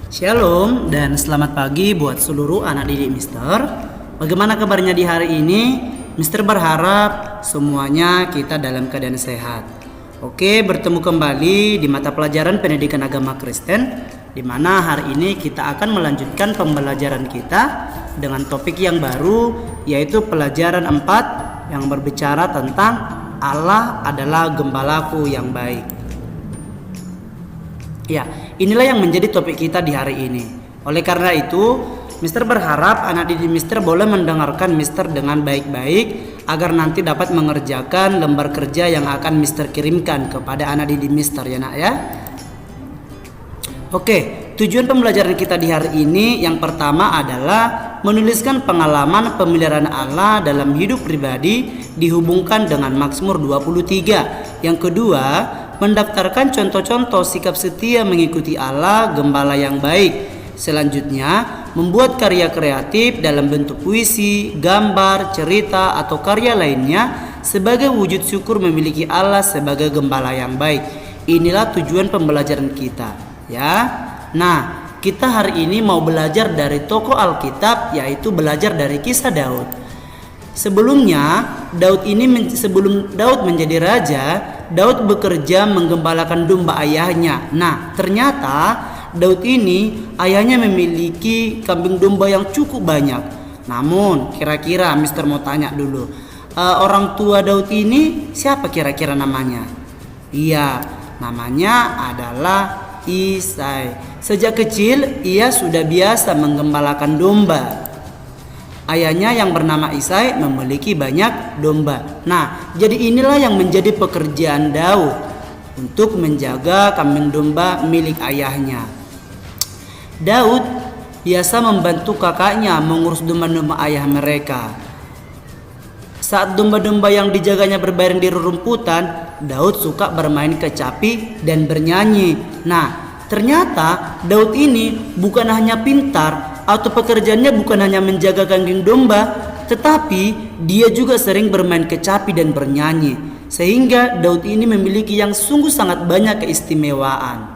Shalom dan selamat pagi buat seluruh anak didik Mister. Bagaimana kabarnya di hari ini? Mister berharap semuanya kita dalam keadaan sehat. Oke, bertemu kembali di mata pelajaran pendidikan agama Kristen, di mana hari ini kita akan melanjutkan pembelajaran kita dengan topik yang baru, yaitu pelajaran 4 yang berbicara tentang Allah adalah gembalaku yang baik. Ya, inilah yang menjadi topik kita di hari ini. Oleh karena itu, Mister berharap anak didik Mister boleh mendengarkan Mister dengan baik-baik agar nanti dapat mengerjakan lembar kerja yang akan Mister kirimkan kepada anak didik Mister, ya nak ya. Oke, tujuan pembelajaran kita di hari ini yang pertama adalah menuliskan pengalaman pemeliharaan Allah dalam hidup pribadi dihubungkan dengan Mazmur 23. Yang kedua, mendaftarkan contoh-contoh sikap setia mengikuti Allah, gembala yang baik. Selanjutnya, membuat karya kreatif dalam bentuk puisi, gambar, cerita, atau karya lainnya sebagai wujud syukur memiliki Allah sebagai gembala yang baik. Inilah tujuan pembelajaran kita, ya. Nah, kita hari ini mau belajar dari tokoh Alkitab, yaitu belajar dari kisah Daud. Sebelumnya, sebelum Daud menjadi raja, Daud bekerja menggembalakan domba ayahnya. Nah, ternyata Daud ini ayahnya memiliki kambing domba yang cukup banyak. Namun, kira-kira Mister mau tanya dulu, orang tua Daud ini siapa kira-kira namanya? Iya, namanya adalah Isai. Sejak kecil ia sudah biasa menggembalakan domba. Ayahnya yang bernama Isai memiliki banyak domba. Nah, jadi inilah yang menjadi pekerjaan Daud untuk menjaga kambing domba milik ayahnya. Daud biasa membantu kakaknya mengurus domba-domba ayah mereka. Saat domba-domba yang dijaganya berbaring di rerumputan, Daud suka bermain kecapi dan bernyanyi. Nah, ternyata Daud ini bukan hanya pintar atau pekerjaannya bukan hanya menjaga kambing domba, tetapi dia juga sering bermain kecapi dan bernyanyi. Sehingga Daud ini memiliki yang sungguh sangat banyak keistimewaan.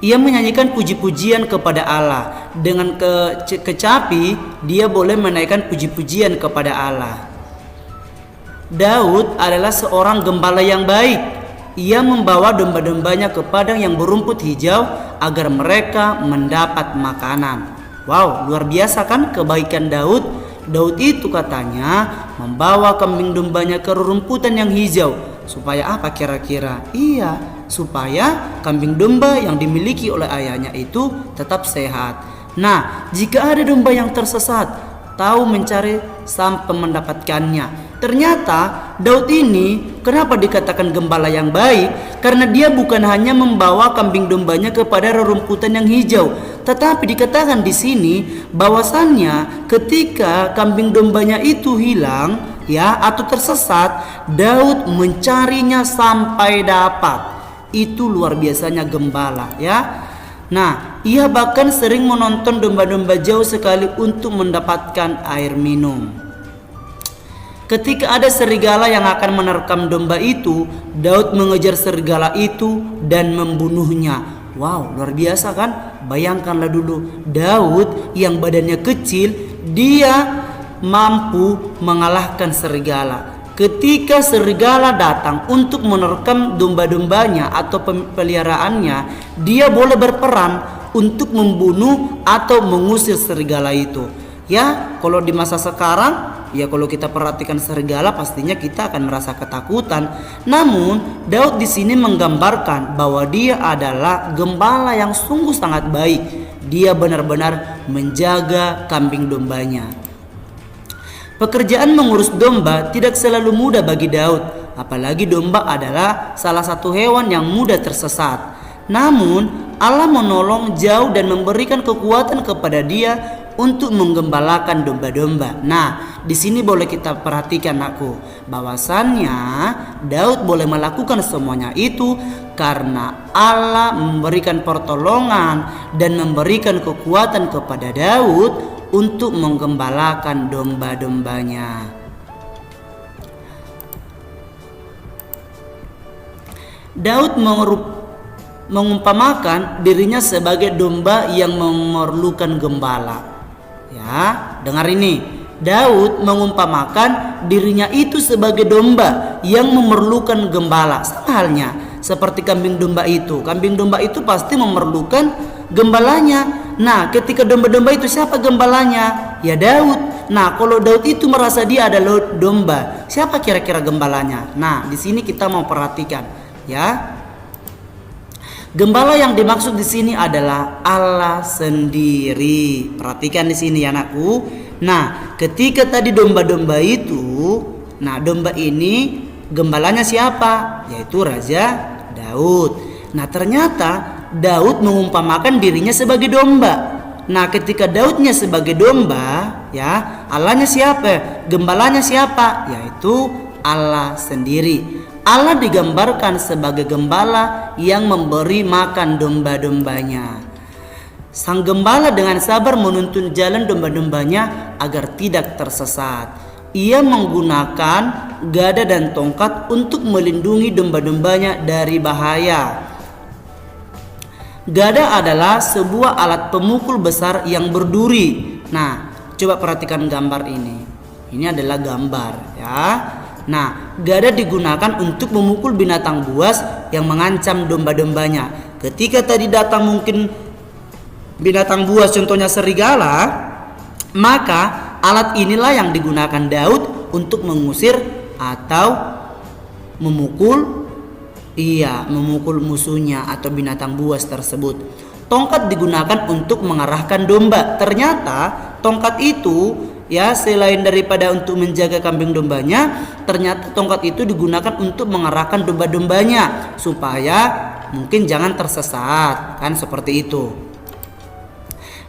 Ia menyanyikan puji-pujian kepada Allah. Dengan kecapi, dia boleh menaikkan puji-pujian kepada Allah. Daud adalah seorang gembala yang baik. Ia membawa domba-dombanya ke padang yang berumput hijau agar mereka mendapat makanan. Wow, luar biasa kan kebaikan Daud? Daud itu katanya membawa kambing dombanya ke rerumputan yang hijau. Supaya apa kira-kira? Iya, supaya kambing domba yang dimiliki oleh ayahnya itu tetap sehat. Nah, jika ada domba yang tersesat, tahu mencari sampai mendapatkannya. Ternyata Daud ini kenapa dikatakan gembala yang baik? Karena dia bukan hanya membawa kambing dombanya kepada rerumputan yang hijau, tetapi dikatakan di sini bahwasannya ketika kambing dombanya itu hilang, ya, atau tersesat, Daud mencarinya sampai dapat. Itu luar biasanya gembala, ya. Nah, ia bahkan sering menonton domba-domba jauh sekali untuk mendapatkan air minum. Ketika ada serigala yang akan menerkam domba itu, Daud mengejar serigala itu dan membunuhnya. Wow, luar biasa kan? Bayangkanlah dulu, Daud yang badannya kecil, dia mampu mengalahkan serigala. Ketika serigala datang untuk menerkam domba-dombanya atau peliharaannya, dia boleh berperan untuk membunuh atau mengusir serigala itu. Ya, kalau di masa sekarang, ya kalau kita perhatikan serigala pastinya kita akan merasa ketakutan. Namun, Daud di sini menggambarkan bahwa dia adalah gembala yang sungguh sangat baik. Dia benar-benar menjaga kambing dombanya. Pekerjaan mengurus domba tidak selalu mudah bagi Daud, apalagi domba adalah salah satu hewan yang mudah tersesat. Namun, Allah menolong jauh dan memberikan kekuatan kepada dia untuk menggembalakan domba-domba. Nah, di sini boleh kita perhatikan aku, bahwasannya Daud boleh melakukan semuanya itu karena Allah memberikan pertolongan dan memberikan kekuatan kepada Daud untuk menggembalakan domba-dombanya. Daud mengumpamakan dirinya sebagai domba yang memerlukan gembala. Ya, dengar ini. Daud mengumpamakan dirinya itu sebagai domba yang memerlukan gembala. Sama halnya seperti kambing domba itu. Kambing domba itu pasti memerlukan gembalanya. Nah, ketika domba-domba itu siapa gembalanya? Ya Daud. Nah, kalau Daud itu merasa dia adalah domba, siapa kira-kira gembalanya? Nah, di sini kita mau perhatikan, ya. Gembala yang dimaksud di sini adalah Allah sendiri. Perhatikan di sini ya anakku. Nah, ketika tadi domba-domba itu, nah domba ini gembalanya siapa? Yaitu Raja Daud. Nah, ternyata Daud mengumpamakan dirinya sebagai domba. Nah, ketika Daudnya sebagai domba, ya, Allahnya siapa? Gembalanya siapa? Yaitu Allah sendiri. Allah digambarkan sebagai gembala yang memberi makan domba-dombanya. Sang gembala dengan sabar menuntun jalan domba-dombanya agar tidak tersesat. Ia menggunakan gada dan tongkat untuk melindungi domba-dombanya dari bahaya. Gada adalah sebuah alat pemukul besar yang berduri. Nah, coba perhatikan gambar ini. Ini adalah gambar, ya. Nah, gada digunakan untuk memukul binatang buas yang mengancam domba-dombanya. Ketika tadi datang mungkin binatang buas, contohnya serigala, maka alat inilah yang digunakan Daud untuk mengusir atau memukul musuhnya atau binatang buas tersebut. Tongkat digunakan untuk mengarahkan domba. Ternyata tongkat itu, ya, selain daripada untuk menjaga kambing dombanya, ternyata tongkat itu digunakan untuk mengarahkan domba-dombanya supaya mungkin jangan tersesat, kan seperti itu.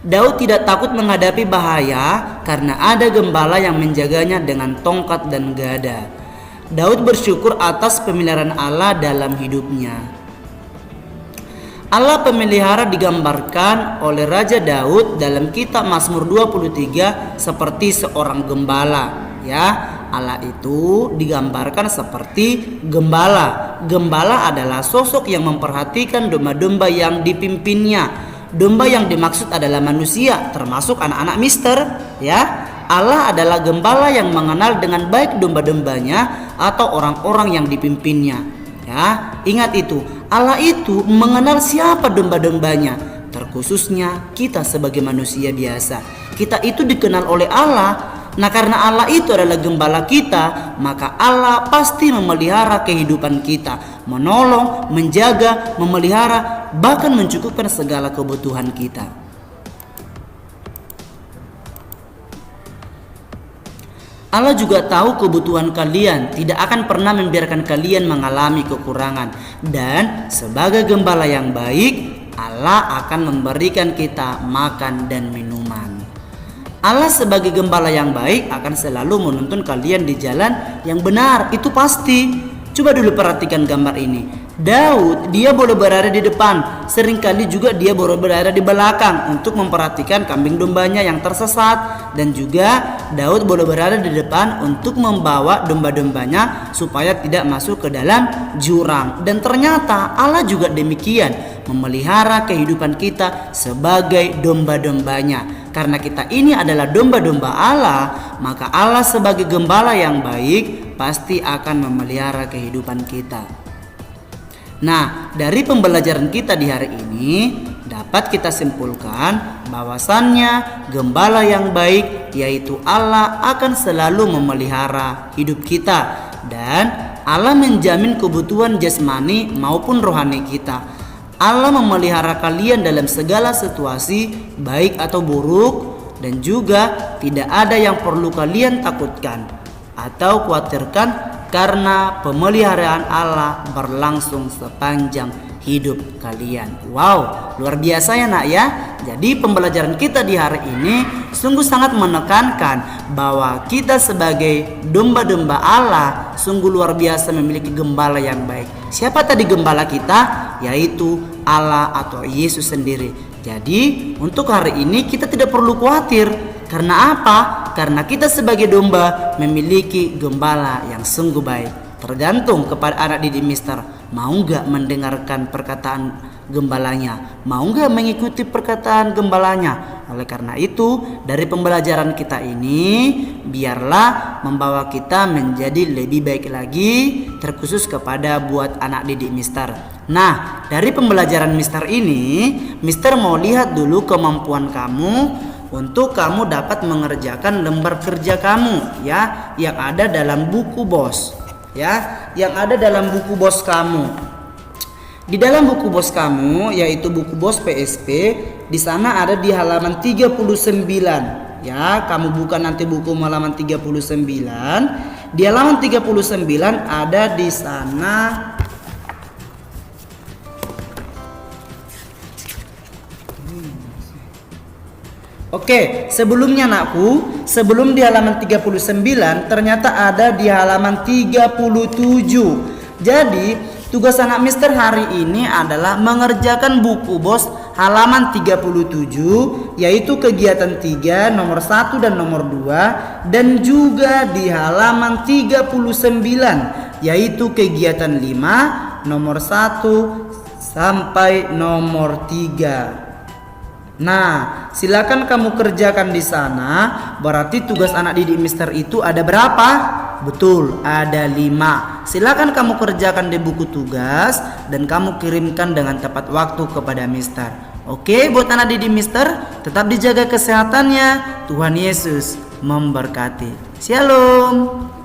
Daud tidak takut menghadapi bahaya karena ada gembala yang menjaganya dengan tongkat dan gada. Daud bersyukur atas pemeliharaan Allah dalam hidupnya. Allah pemelihara digambarkan oleh Raja Daud dalam kitab Mazmur 23 seperti seorang gembala, ya. Allah itu digambarkan seperti gembala. Gembala adalah sosok yang memperhatikan domba-domba yang dipimpinnya. Domba yang dimaksud adalah manusia, termasuk anak-anak mister, ya. Allah adalah gembala yang mengenal dengan baik domba-dombanya atau orang-orang yang dipimpinnya. Ya, ingat itu. Allah itu mengenal siapa domba-dombanya, terkhususnya kita sebagai manusia biasa. Kita itu dikenal oleh Allah. Nah, karena Allah itu adalah gembala kita, maka Allah pasti memelihara kehidupan kita, menolong, menjaga, memelihara, bahkan mencukupkan segala kebutuhan kita. Allah juga tahu kebutuhan kalian, tidak akan pernah membiarkan kalian mengalami kekurangan. Dan sebagai gembala yang baik, Allah akan memberikan kita makan dan minuman. Allah sebagai gembala yang baik akan selalu menuntun kalian di jalan yang benar, itu pasti. Coba dulu perhatikan gambar ini. Daud, dia boleh berada di depan, seringkali juga dia boleh berada di belakang untuk memperhatikan kambing dombanya yang tersesat, dan juga Daud boleh berada di depan untuk membawa domba-dombanya supaya tidak masuk ke dalam jurang. Dan ternyata Allah juga demikian, memelihara kehidupan kita sebagai domba-dombanya. Karena kita ini adalah domba-domba Allah, maka Allah sebagai gembala yang baik pasti akan memelihara kehidupan kita. Nah, dari pembelajaran kita di hari ini dapat kita simpulkan bahwasannya gembala yang baik yaitu Allah akan selalu memelihara hidup kita, dan Allah menjamin kebutuhan jasmani maupun rohani kita. Allah memelihara kalian dalam segala situasi baik atau buruk, dan juga tidak ada yang perlu kalian takutkan atau khawatirkan, karena pemeliharaan Allah berlangsung sepanjang hidup kalian. Wow, luar biasa ya nak ya. Jadi pembelajaran kita di hari ini sungguh sangat menekankan bahwa kita sebagai domba-domba Allah sungguh luar biasa memiliki gembala yang baik. Siapa tadi gembala kita? Yaitu Allah atau Yesus sendiri. Jadi untuk hari ini kita tidak perlu khawatir. Karena apa? Karena kita sebagai domba memiliki gembala yang sungguh baik. Tergantung kepada anak didik mister, mau gak mendengarkan perkataan gembalanya. Mau nggak mengikuti perkataan gembalanya? Oleh karena itu, dari pembelajaran kita ini, biarlah membawa kita menjadi lebih baik lagi, terkhusus kepada buat anak didik Mister. Nah, dari pembelajaran Mister ini, Mister mau lihat dulu kemampuan kamu untuk kamu dapat mengerjakan lembar kerja kamu ya, yang ada dalam buku bos ya, yang ada dalam buku bos kamu. Di dalam buku bos kamu, yaitu buku bos PSP, di sana ada di halaman 39 ya. Kamu buka nanti buku halaman 39. Di halaman 39 ada di sana. Oke, sebelumnya anakku, sebelum di halaman 39 ternyata ada di halaman 37. Jadi, tugas anak Mister hari ini adalah mengerjakan buku bos halaman 37, yaitu kegiatan 3 nomor 1 dan nomor 2, dan juga di halaman 39 yaitu kegiatan 5 nomor 1 sampai nomor 3. Nah, silakan kamu kerjakan di sana. Berarti tugas anak didik Mister itu ada berapa? Betul, ada 5. Silakan kamu kerjakan di buku tugas dan kamu kirimkan dengan tepat waktu kepada Mister. Oke, buat anak didik Mister, tetap dijaga kesehatannya. Tuhan Yesus memberkati. Shalom.